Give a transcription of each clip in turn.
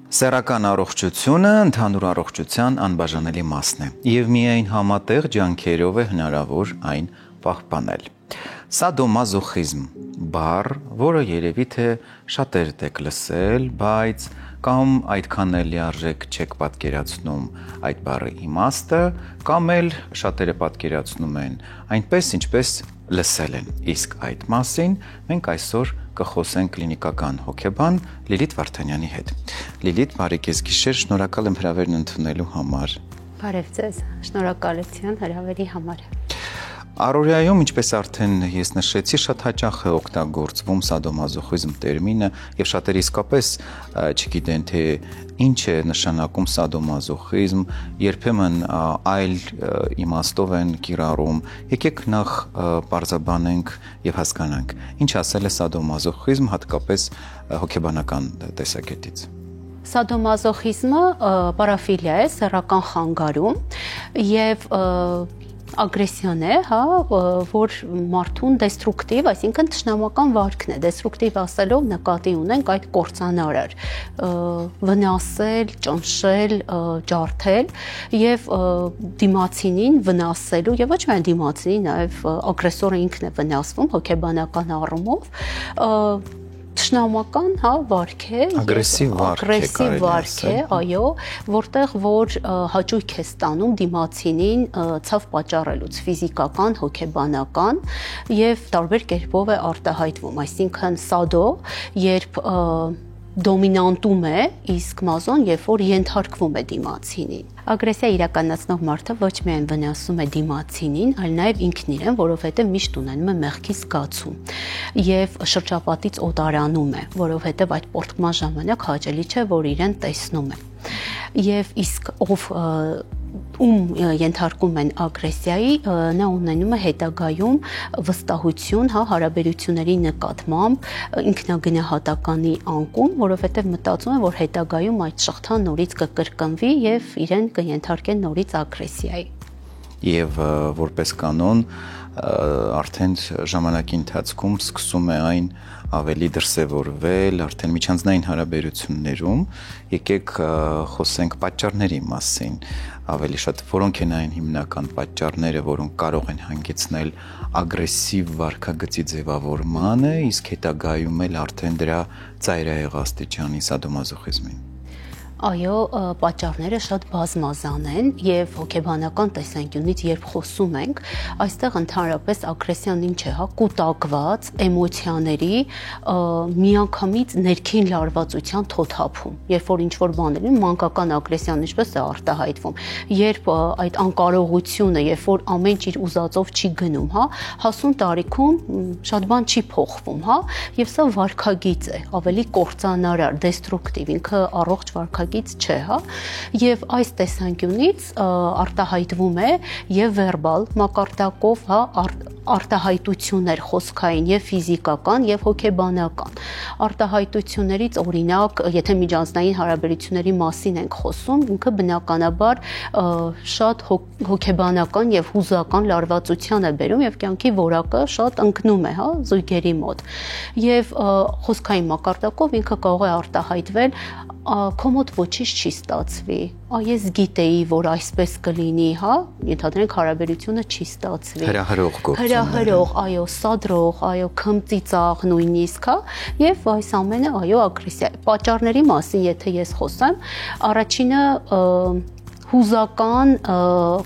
Սեռական առողջությունը ընդհանուր առողջության անբաժանելի մասն է եւ միայն համատեղ ջանքերով է հնարավոր այն պահպանել։ Սադոմազոխիզմ բառ, որը երևի թե շատերդ եք լսել, բայց կամ այդքան էլ լիարժեք չեք պատկերացնում այդ բառի իմաստը, կամ էլ շատերը պատկերացնում են այնպես, ինչպես լսել են։ Իսկ այդ մասին մենք այսօր կխոսենք կլինիկական հոգեբան Լիլիթ Վարդանյանի հետ։ Լիլիթ, բարի քեզ գիշեր, շնորհակալ եմ հրավերն ընդունելու համար։ Բարև ձեզ, շնորհակալություն հրավերի համար։ Առօրյայում, ինչպես արդեն ես նշեցի, շատ հաճախ է օգտագործվում սադոմազոխիզմ տերմինը եւ շատերը իսկապես չգիտեն, թե ինչ է նշանակում սադոմազոխիզմ, երբեմն այլ իմաստով են կիրառում։ Եկեք նախ բարձրաբանենք եւ հասկանանք, ինչ ասել է սադոմազոխիզմ հատկապես հոգեբանական տեսակետից։ Սադոմազոխիզմը պարաֆիլիա է, սեռական խանգարում եւ ագրեսիան է, որ մարդուն դեստրուկտիվ, այսինքն թշնամական վարքն է, դեստրուկտիվ ասելով նկատի ունենք այդ կործանարար, վնասել, ճնշել, ջարդել եւ դիմացինին վնասելու եւ ոչ միայն դիմացինին, նաեւ ագրեսորը ինքն է վնասվում հոգեբանական առումով, թշնամական, վարք է, ագրեսիվ վարք է, այո, որտեղ որ հաճույք է ստանում դիմացինին ցավ պատճառելուց, ֆիզիկական, հոգեբանական եւ տարբեր կերպով է արտահայտվում, այսինքն սադո, երբ դոմինանտում է, իսկ մազոն, երբ որ ենթարկվում է դիմացինին։ Ագրեսիա իրականացնող մարդը ոչ միայն վնասում է դիմացինին, այլ նաև ինքն իրեն, որովհետև միշտ ունենում է մեղքի զգացում եւ շրջապատից օտարանում է, որովհետև այդ պոռթկման ժամանակ հաճելի չէ, որ իրեն տեսնում է։ Եվ իսկ ում ենթարկում են ագրեսիայի, նա ունենում է հետագայում վստահություն, հարաբերությունների նկատմամբ, ինքնագնահատականի անկում, որովհետև մտածում է, որ հետագայում այդ շղթան նորից կկրկնվի եւ իրեն կենթարկեն նորից ագրեսիայի։ Եվ որպես կանոն արդեն ժամանակի ընթացքում սկսում է այն ավելի դրսևորվել, արդեն միջանձնային հարաբերություններում, եկեք խոսենք պատճառների մասին, ավելի շատ որոնք են այն հիմնական պատճառները, որոնք կարող են հանգեցնել ագրեսիվ վարքագծի ձևավորմանը, իսկ հետագայում էլ արդեն դրա ծայրահեղ աստիճանի սադոմազոխիզմին։ Այո, պատճառները շատ բազմազան են եւ հոգեբանական տեսանկյունից երբ խոսում ենք, այստեղ ընդհանրապես ագրեսիան ինչ է, կուտակված էմոցիաների միանգամից ներքին լարվածության թոթափում, երբ որ ինչ-որ բաներ են, մանկական ագրեսիան ինչպես է արտահայտվում, երբ այդ անկարողությունը, երբ որ ամեն ինչ իր ուզածով չի գնում, հասուն տարիքում շատ բան չի փոխվում, եւ սա վարքագիծ է, ավելի կործանարար, դեստրուկտիվ, ինքը առողջ վարքագիծ չէ, եւ այս տեսանկյունից արտահայտվում է եւ վերբալ մակարդակով, արտահայտություններ խոսքային եւ ֆիզիկական եւ հոգեբանական։ Արտահայտություններից օրինակ, եթե միջանձնային հարաբերությունների մասին ենք խոսում, ինքը բնականաբար շատ հոգեբանական եւ հուզական լարվածության է բերում եւ կյանքի որակը շատ ընկնում է, զույգերի մոտ։ Եվ խոսքային մակարդակով ինքը կարող է արտահայտվել քո մոտ ոչինչ չի ստացվի, ես գիտեի, որ այսպես կլինի, ենթադրենք հարաբերությունը չի ստացվի։ Հրահրող գործում։ Հրահրող, այո, սադրող, այո, քմծիծաղ նույնիսկ, եւ այս ամենը, այո, ագրեսիա։ Պատճառների մասին, եթե ես խոսեմ, առաջինը հուզական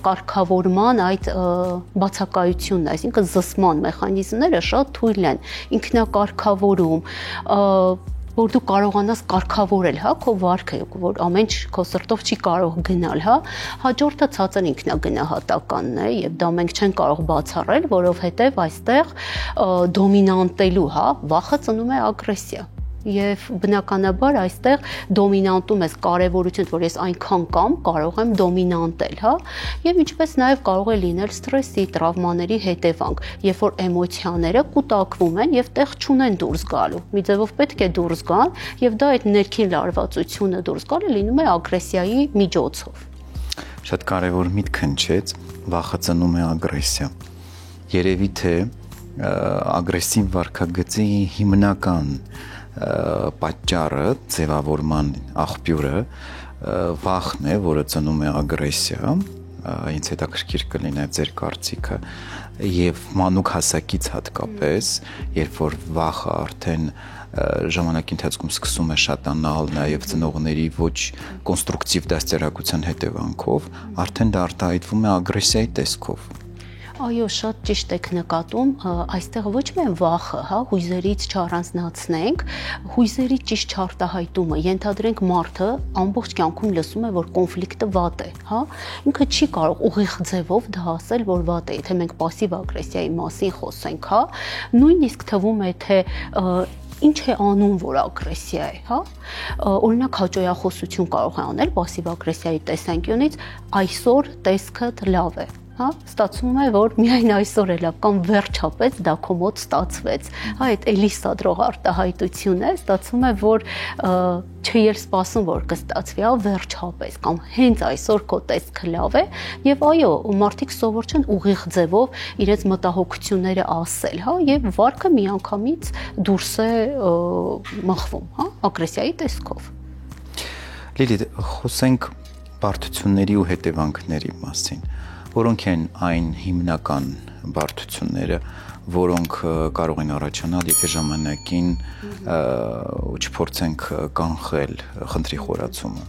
կարգավորման այդ բացակայությունն, այսինքն զսման մեխանիզմները շատ թույլ են, ինքնակարգավորում, որ դու կարողանաս կարգավորել, քո վարքը, որ ամեն ինչ քո սրտով չի կարող գնալ, հաջորդը ցածր ինքնագնահատականն է եւ դա մենք չենք կարող բացառել, որովհետեւ այստեղ դոմինանտելու, վախը ծնում է ագրեսիա։ Եվ բնականաբար այստեղ դոմինանտում ես կարևորություն, որ ես այնքան կամ կարող եմ դոմինանտել, եւ ինչպես նաեւ կարող է լինել ստրեսի, տրավմաների հետևանք, երբ որ էմոցիաները կուտակվում են եւ տեղ չունեն դուրս գալու։ Մի ձևով պետք է դուրս գան եւ դա այդ ներքին լարվածությունը դուրս գալը լինում է ագրեսիայի միջոցով։ Շատ կարևոր միտք հնչեց, վախը ծնում է ագրեսիա։ Երևի թե ագրեսիվ վարքագծի հիմնական պատճառը, ձևավորման աղբյուրը վախն է, որը ծնում է ագրեսիա, ինձ հետաքրքիր կլինի ձեր կարծիքը, եւ մանուկ հասակից հատկապես, երբ որ վախը արդեն ժամանակի ընթացքում սկսում է շատանալ նաև ծնողների ոչ կոնստրուկտիվ դաստիարակության հետևանքով, արդեն դա արտահայտվում է ագրեսիայի տեսքով։ Այո, շատ ճիշտ եք նկատում, այստեղ ոչ միայն վախը, հույզերից չառանձնացնենք, հույզերի ճիշտ չարտահայտումը, ենթադրենք մարդը ամբողջ կյանքում լսում է, որ կոնֆլիկտը վատ է, ինքը չի կարող ուղիղ ձևով դա ասել, որ վատ է, եթե մենք պասիվ ագրեսիայի մասին խոսենք, նույնիսկ թվում է, թե ինչ է անում, որ ագրեսիա է, օրինակ հաճոյախոսություն կարող է անել պասիվ ագրեսիայի տեսանկյունից, այսօր տեսքդ լավ է, ստացվում է, որ միայն այսօր է լավ, կամ վերջապես դա քո մոտ ստացվեց, այդ էլի սադրող արտահայտություն է, ստացվում է, որ չէի սպասում, որ կստացվի, վերջապես, կամ հենց այսօր քո տեսքը լավ է, եւ այո, մարդիկ սովոր չեն ուղիղ ձևով իրենց մտահոգությունները ասել, եւ վարկը միանգամից դուրս է մղվում, ագրեսիայի տեսքով։ Լիլիթ, խոսենք բարդությունների ու հետևանքների մասին, որոնք են այն հիմնական բարդությունները, որոնք կարող են առաջանալ, եթե ժամանակին չփորձենք կանխել խնդրի խորացումը։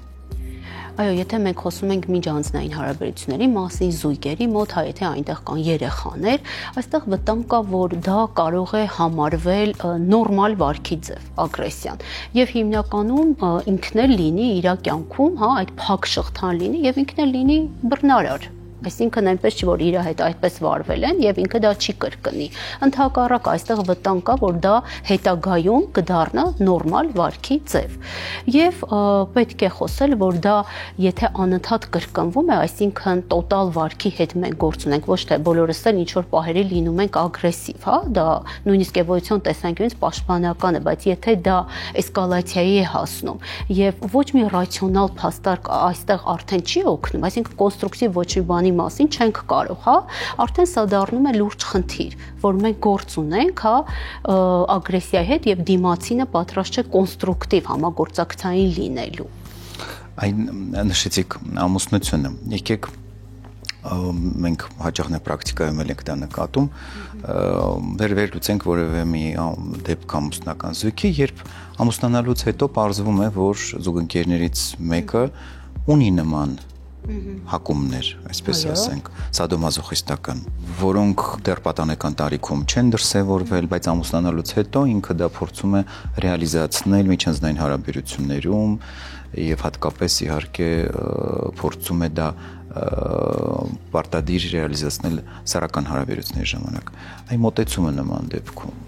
Այո, եթե մենք խոսում ենք միջանձնային հարաբերությունների մասին, զույգերի մոտ, եթե այնտեղ կան երեխաներ, այստեղ վտանգ կա, որ դա կարող է համարվել նորմալ վարքի ձև, ագրեսիան։ Եվ հիմնականում ինքն էլ լինի իր կյանքում, այդ փակ շղթան լինի եւ ինքն էլ լինի բռնարար։ Այսինքն այնպես չի, որ իր հետ այդպես վարվել են եւ ինքը դա չի կրկնի։ Ընդհակառակ այստեղ վտանգ կա, որ դա հետագայում կդառնա նորմալ վարքի ձև։ Եվ պետք է խոսել, որ դա եթե անընդհատ կրկնվում է, այսինքն տոտալ վարքի հետ մենք գործ ունենք, ոչ թե բոլորս էլ ինչ որ պահերի լինում ենք ագրեսիվ, դա նույնիսկ էվոլյուցիոն տեսանկյունից պաշտպանական է, բայց եթե դա էսկալացիայի է հասնում եւ ոչ մի ռացիոնալ փաստարկ այստեղ արդեն չի օգնում, այսինքն կոնստրուկտիվ ոչ մի բանի մասին չենք կարող, արդեն սա դառնում է լուրջ խնդիր, որ մենք գործ ունենք, ագրեսիայի հետ եւ դիմացինը պատրաստ չէ կոնստրուկտիվ համագործակցային լինելու։ Այն նշեցիք ամուսնությունը, եկեք մենք հաճախ պրակտիկայում ենք դա նկատում, վերլուծենք որևէ մի դեպք ամուսնական զույգի, երբ ամուսնանալուց հետո պարզվում է, որ զուգընկերներից մեկը ունի նման հակումներ, այսպես ասենք, սադոմազոխիստական, որոնք դեռ պատանեկան տարիքում չեն դրսևորվել, բայց ամուսնանալուց հետո ինքը դա փորձում է ռեալիզացնել միջանձնային հարաբերություններում եւ հատկապես իհարկե փորձում է դա պարտադիր ռեալիզացնել սեռական հարաբերությունների ժամանակ։ Այն մոտեցումը նման դեպքում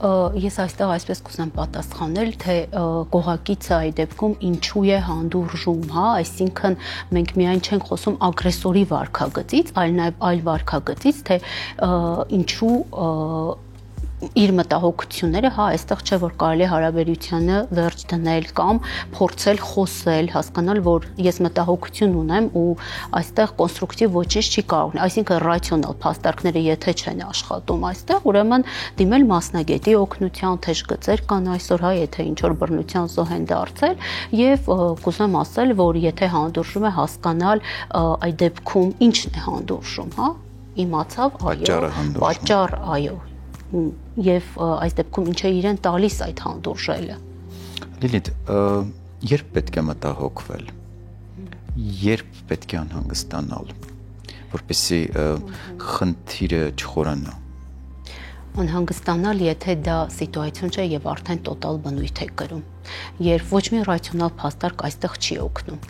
Ես այստեղ այսպես կուզեմ պատասխանել, թե կողակիցը այդ դեպքում ինչու է հանդուրժում, այսինքն մենք միայն չենք խոսում ագրեսորի վարքագծից, այլ նաև այլ վարքագծից, թե ինչու իր մտահոգությունները, այստեղ չէ որ կարելի է հարաբերությանը վերջ դնել կամ փորձել խոսել, հասկանալ, որ ես մտահոգություն ունեմ ու այստեղ կոնստրուկտիվ ոչինչ չի կարող լինել, այսինքն ռացիոնալ փաստարկները եթե չեն աշխատում այստեղ, ուրեմն դիմել մասնագետի օգնության, թեժ գծեր կան այսօր, եթե ինչ որ բռնության զոհ են դարձել եւ կուզեմ ասել, որ եթե հանդուրժում է հասկանալ այդ դեպքում ինչն է հանդուրժում, իմացավ, պատճառ, այո եւ այս դեպքում ինչ է իրեն տալիս այդ հանդուրժելը։ Լիլիթ, երբ պետք է մտահոգվել, երբ պետք է անհանգստանալ, որպեսզի խնդիրը չխորանա։ Անհանգստանալ, եթե դա սիտուացիոն չէ եւ արդեն տոտալ բնույթ է կրում, երբ ոչ մի ռացիոնալ փաստարկ այստեղ չի օգնում։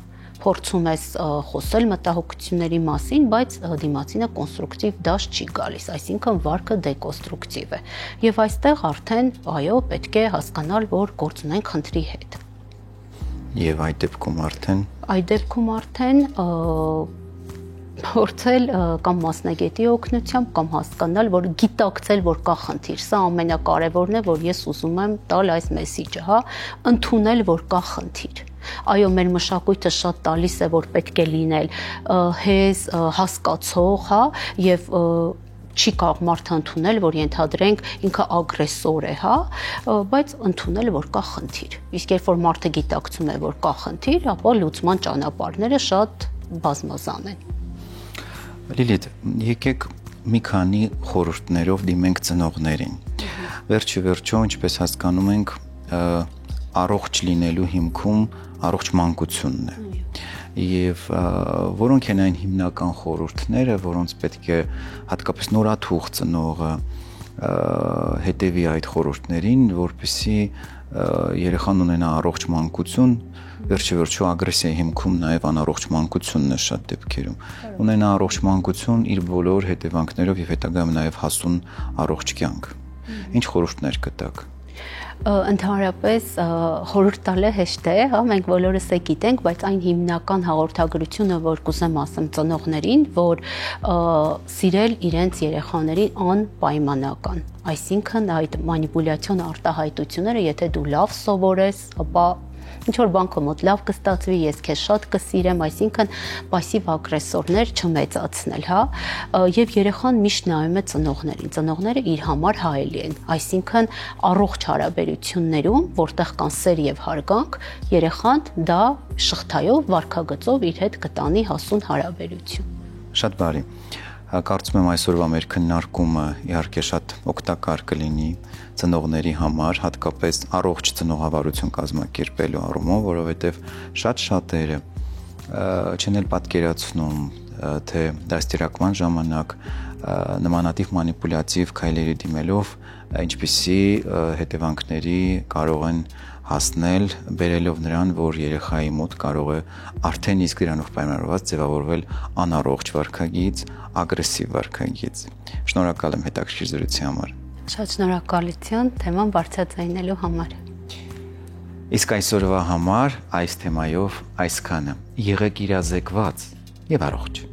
Փորձում ես խոսել մտահոգությունների մասին, բայց դիմացինը կոնստրուկտիվ դաշտ չի գալիս, այսինքն վարքը դեկոնստրուկտիվ է։ Եվ այստեղ արդեն, այո, պետք է հասկանալ, որ գործ ունենք խնդրի հետ։ Եվ այդ դեպքում արդեն փորձել կամ մասնագետի օգնությամբ կամ հասկանալ, որ գիտակցել, որ կա խնդիր, սա ամենակարևորն է, որ ես ուզում եմ տալ այս մեսիջը, ընդունել, որ կա խնդիր։ Այո, մեր մշակույթը շատ տալիս է, որ պետք է լինել հեզ, հասկացող, եւ չի կարող մարդը ընդունել, որ ենթադրենք ինքը ագրեսոր է, հա, բայց ընդունել որ կա խնդիր։ Իսկ երբ որ մարդը գիտակցում է, որ կա խնդիր, ապա լուծման ճանապարհները շատ բազմազան են։ Լիլիթ, եկեք մի քանի խորհուրդներով դիմենք ծնողներին։ Վերջիվերջո, ինչպես հասկանում ենք, առողջ լինելու հիմքում առողջ մանկությունն է։ Եվ որոնք են այն հիմնական խորհուրդները, որոնց պետք է հատկապես նորաթուխ ծնողը հետևի այդ խորհուրդներին, որպեսզի երեխան ունենա առողջ մանկություն, վերջիվերջո ագրեսիայի հիմքում նաև անառողջ մանկությունն է շատ դեպքերում։ Ունենա առողջ մանկություն իր բոլոր հետևանքներով եւ հետագայում նաև հասուն առողջ կյանք։ Ինչ խորհուրդներ կտաք։ Ընդհանրապես խորհուրդ տալը հեշտ է, հա, մենք բոլորս է գիտենք, բայց այն հիմնական հաղորդագրությունը, որ կուզեմ ասեմ ծնողներին, որ սիրել իրենց երեխաներին անպայմանական, այսինքն այդ մանիպուլյացիոն արտահայտությունները, եթե դու լավ սովորես, ապա ինչ որ բան քո մոտ լավ կստացվի, ես քեզ շատ կսիրեմ, այսինքն пассив ագրեսորներ չմեծացնել, հա, եւ երեխան միշտ նայում է ծնողներին։ Ծնողները իր համար հայելի են, այսինքն առողջ հարաբերություններում, որտեղ կան սեր եւ հարգանք, երեխան դա շղթայով, վարքագծով իր հետ կտանի հասուն հարաբերություն։ Շատ բարի։ Կարծում եմ այսօրվա մեր քննարկումը իհարկե շատ օգտակար կլինի ծնողների համար, հատկապես առողջ ծնողավարություն կազմակերպելու առումով, որովհետև շատ շատերը չեն էլ պատկերացնում, թե դաստիարակման ժամանակ նմանատիպ մանիպուլյատիվ քայլերի դիմելով ինչպիսի հետևանքների կարող են հասնել, բերելով նրան, որ երեխայի մոտ կարող է արդեն իսկ դրանով պայմանավորված ձևավորվել անառողջ վարքագիծ, ագրեսիվ վարքագիծ։ Շնորհակալ եմ հետաքրքիր զրույցի համար։ Շատ շնորհակալություն թեման բարձրացնելու համար։ Իսկ այսօրվա համար այս թեմայով այսքանը։ Եղեք իրազեկված եւ առողջ։